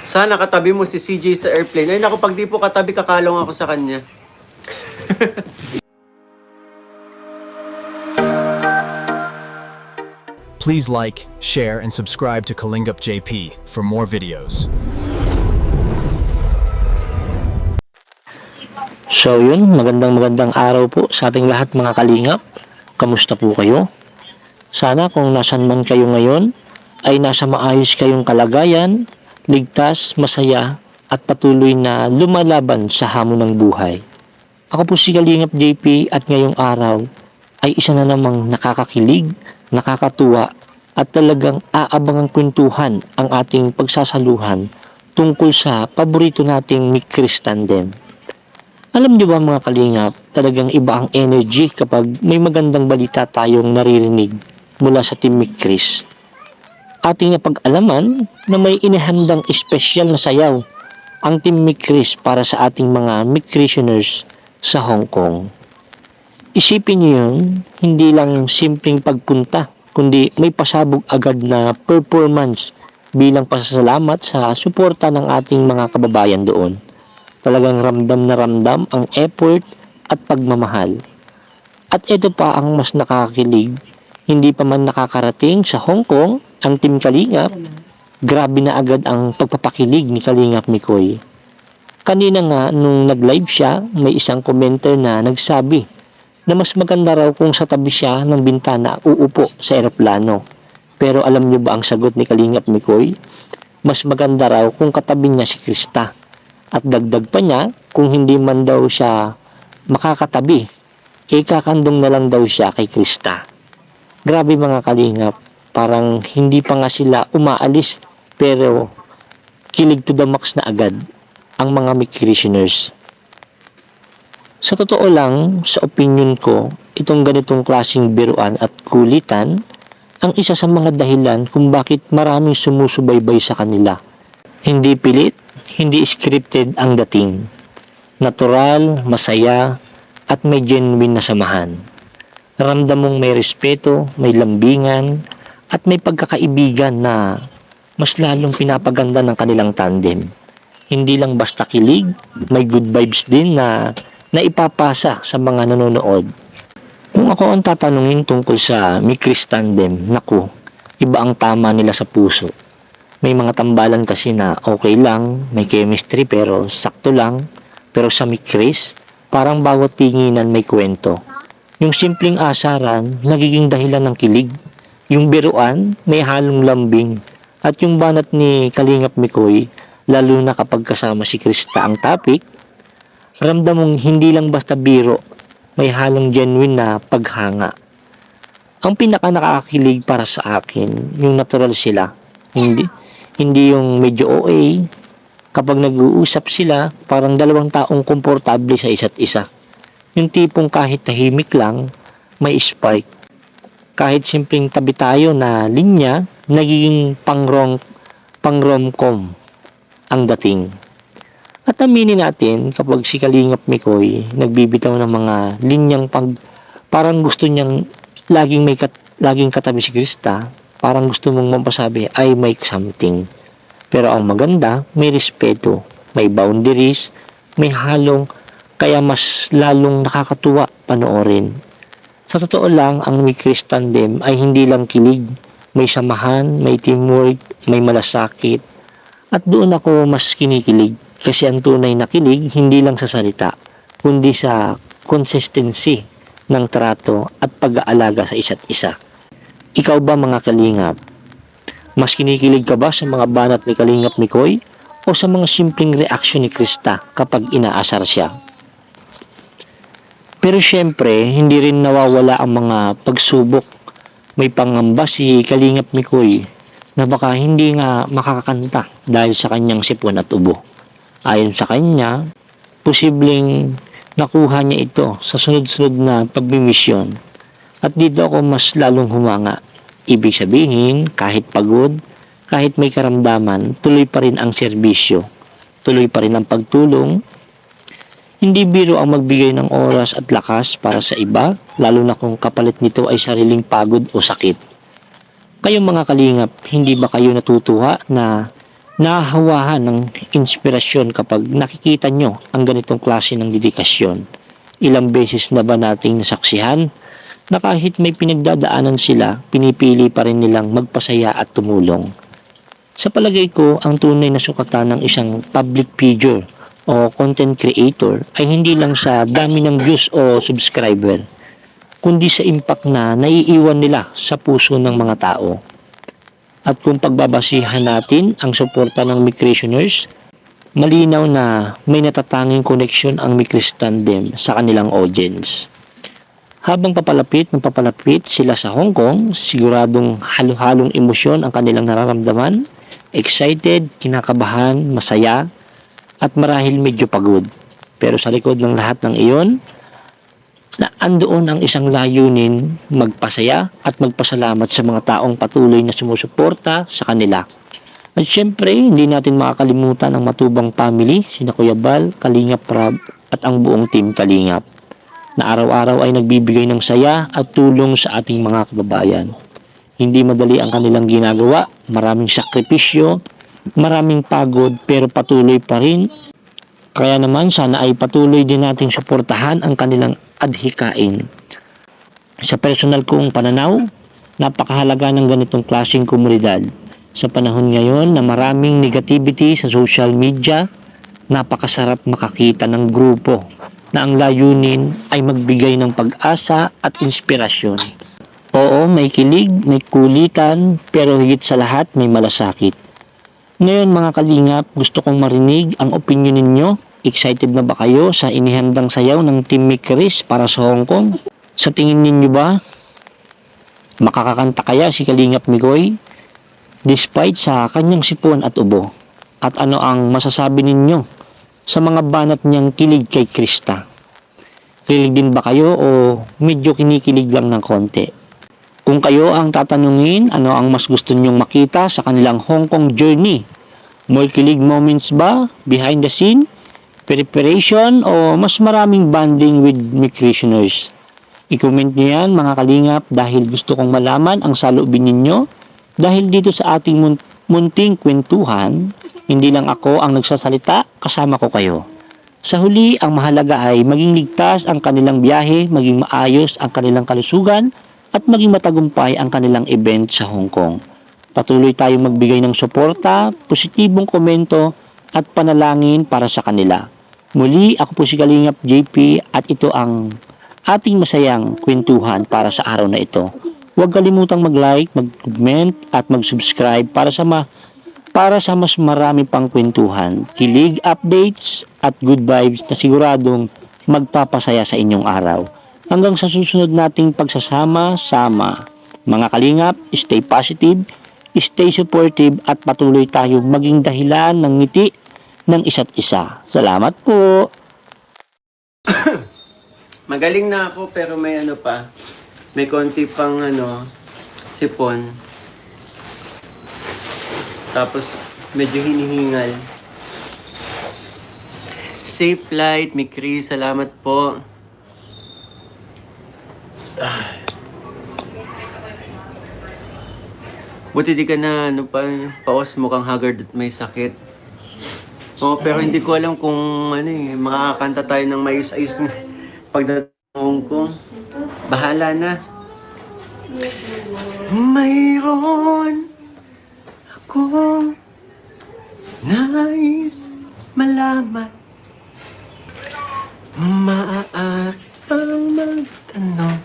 Sana katabi mo si CJ sa airplane. Ay naku, pag di po katabi, kakalong ako sa kanya. Please like, share, and subscribe to Kalingup JP for more videos. So yun, magandang araw po sa ating lahat mga kalingap. Kamusta po kayo? Sana kung nasan man kayo ngayon, ay nasa maayos kayong kalagayan, ligtas, masaya, at patuloy na lumalaban sa hamon ng buhay. Ako po si Kalingap JP at ngayong araw ay isa na namang nakakakilig, nakakatuwa at talagang aabangang kwentuhan ang ating pagsasaluhan tungkol sa paborito nating Mick Chris tandem. Alam niyo ba mga kalingap, talagang iba ang energy kapag may magandang balita tayong naririnig mula sa Team Mick Chris. Ating napag-alaman na may inihandang espesyal na sayaw ang Team Mick Chris para sa ating mga Mick Christianers sa Hong Kong. Isipin niyo yun, hindi lang simpleng pagpunta, kundi may pasabog agad na performance bilang pasasalamat sa suporta ng ating mga kababayan doon. Talagang ramdam na ramdam ang effort at pagmamahal. At ito pa ang mas nakakakilig, hindi pa man nakakarating sa Hong Kong ang Team Kalingap, grabe na agad ang pagpapakilig ni Kalingap Mikoy. Kanina nga nung nag-live siya, may isang commenter na nagsabi na mas maganda raw kung sa tabi siya ng bintana uupo sa eroplano. Pero alam niyo ba ang sagot ni Kalingap Mikoy? Mas maganda raw kung katabi niya si Krista. At dagdag pa niya, kung hindi man daw siya makakatabi, kakandong na lang daw siya kay Krista. Grabe mga kalingap, parang hindi pa nga sila umaalis, pero kilig to the max na agad ang mga Mick Christianers. Sa totoo lang, sa opinion ko, itong ganitong klaseng biruan at kulitan, ang isa sa mga dahilan kung bakit maraming sumusubaybay sa kanila. Hindi pilit, hindi scripted ang dating. Natural, masaya, at may genuine na samahan. Ramdam mong may respeto, may lambingan, at may pagkakaibigan na mas lalong pinapaganda ng kanilang tandem. Hindi lang basta kilig, may good vibes din na naipapasa sa mga nanonood. Kung ako ang tatanungin tungkol sa Mick Chris tandem, naku, iba ang tama nila sa puso. May mga tambalan kasi na okay lang, may chemistry pero sakto lang. Pero sa Mick Chris, parang bawat tinginan may kwento. Yung simpleng asaran, nagiging dahilan ng kilig. Yung biruan, may halong lambing. At yung banat ni Kalingap Mikoy, lalo na kapag kasama si Krista ang topic, ramdam mong hindi lang basta biro, may halong genuine na paghanga. Ang pinaka nakakakilig para sa akin, yung natural sila. Hindi yung medyo OA. Kapag nag-uusap sila, parang dalawang taong komportable sa isa't isa. Yung tipong kahit tahimik lang, may spark. Kahit simpleng tabi tayo na linya, nagiging pang-rom-com ang dating. At aminin natin, kapag si Kalingap Mikoy nagbibitaw ng mga linyang parang gusto niyang laging katabi si Krista, parang gusto mong mapasabi, I make something. Pero ang maganda, may respeto, may boundaries, may halong, kaya mas lalong nakakatuwa panoorin. Sa totoo lang, ang Mick Chris tandem ay hindi lang kilig, may samahan, may teamwork, may malasakit. At doon ako mas kinikilig, kasi ang tunay na kilig, hindi lang sa salita, kundi sa consistency ng trato at pag-aalaga sa isa't isa. Ikaw ba mga kalingap? Mas kinikilig ka ba sa mga banat ni Kalingap Mikoy o sa mga simpleng reaksyon ni Krista kapag inaasar siya? Pero syempre, hindi rin nawawala ang mga pagsubok. May pangamba si Kalingap Mikoy na baka hindi nga makakanta dahil sa kanyang sipon at ubo. Ayon sa kanya, posibleng nakuha niya ito sa sunod-sunod na pagmimisyon. At dito ako mas lalong humanga. Ibig sabihin, kahit pagod, kahit may karamdaman, tuloy pa rin ang serbisyo. Tuloy pa rin ang pagtulong. Hindi biro ang magbigay ng oras at lakas para sa iba, lalo na kung kapalit nito ay sariling pagod o sakit. Kayong mga kalingap, hindi ba kayo natutuwa na nahahawahan ng inspirasyon kapag nakikita nyo ang ganitong klase ng dedikasyon. Ilang beses na ba nating nasaksihan na kahit may pinagdadaanan sila, pinipili pa rin nilang magpasaya at tumulong. Sa palagay ko, ang tunay na sukatan ng isang public figure o content creator ay hindi lang sa dami ng views o subscriber, kundi sa impact na naiiwan nila sa puso ng mga tao. At kung pagbabasihan natin ang suporta ng Micreationers, malinaw na may natatanging connection ang Micris Tandem sa kanilang audience. Habang papalapit sila sa Hong Kong, siguradong halo-halong emosyon ang kanilang nararamdaman, excited, kinakabahan, masaya, at marahil medyo pagod. Pero sa likod ng lahat ng iyon, na andoon ang isang layunin, magpasaya at magpasalamat sa mga taong patuloy na sumusuporta sa kanila. At syempre, hindi natin makakalimutan ang matubang family, sina Kuya Bal, Kalingap Rab at ang buong team Kalingap, na araw-araw ay nagbibigay ng saya at tulong sa ating mga kababayan. Hindi madali ang kanilang ginagawa, maraming sakripisyo, maraming pagod, pero patuloy pa rin. Kaya naman sana ay patuloy din nating suportahan ang kanilang adhikain. Sa personal kong pananaw, napakahalaga ng ganitong klaseng komunidad. Sa panahon ngayon na maraming negativity sa social media, napakasarap makakita ng grupo na ang layunin ay magbigay ng pag-asa at inspirasyon. Oo, may kilig, may kulitan, pero higit sa lahat may malasakit. Ngayon mga kalingap, gusto kong marinig ang opinion ninyo. Excited na ba kayo sa inihandang sayaw ng Team Micris para sa Hong Kong? Sa tingin ninyo ba, makakakanta kaya si Kalingap Mikoy despite sa kanyang sipon at ubo? At ano ang masasabi ninyo sa mga banat niyang kilig kay Krista? Kilig din ba kayo o medyo kinikilig lang ng konti? Kung kayo ang tatanungin, ano ang mas gusto niyong makita sa kanilang Hong Kong journey? More kilig moments ba? Behind the scene? Preparation? O mas maraming bonding with Micreationers? I-comment niyo yan mga kalingap dahil gusto kong malaman ang saloobin ninyo. Dahil dito sa ating munting kwentuhan, hindi lang ako ang nagsasalita, kasama ko kayo. Sa huli, ang mahalaga ay maging ligtas ang kanilang biyahe, maging maayos ang kanilang kalusugan, at maging matagumpay ang kanilang event sa Hong Kong. Patuloy tayong magbigay ng suporta, positibong komento, at panalangin para sa kanila. Muli, ako po si Kalingap JP at ito ang ating masayang kwentuhan para sa araw na ito. Huwag kalimutang mag-like, mag-comment at mag-subscribe para sa mas marami pang kwentuhan, kilig, updates at good vibes na siguradong magpapasaya sa inyong araw. Hanggang sa susunod nating pagsasama-sama. Mga kalingap, stay positive, stay supportive at patuloy tayong maging dahilan ng ngiti ng isa't isa. Salamat po! Magaling na ako pero may ano pa. May konti pang sipon. Tapos medyo hinihingal. Safe flight, Micris. Salamat po. Buti di ka na paos mukhang haggard at may sakit. Oh, pero hindi ko alam kung makakanta tayo ng maayos-ayos na pagdating ng Hong Kong. Bahala na. Mayroon akong nais malaman. Maaari bang magtanong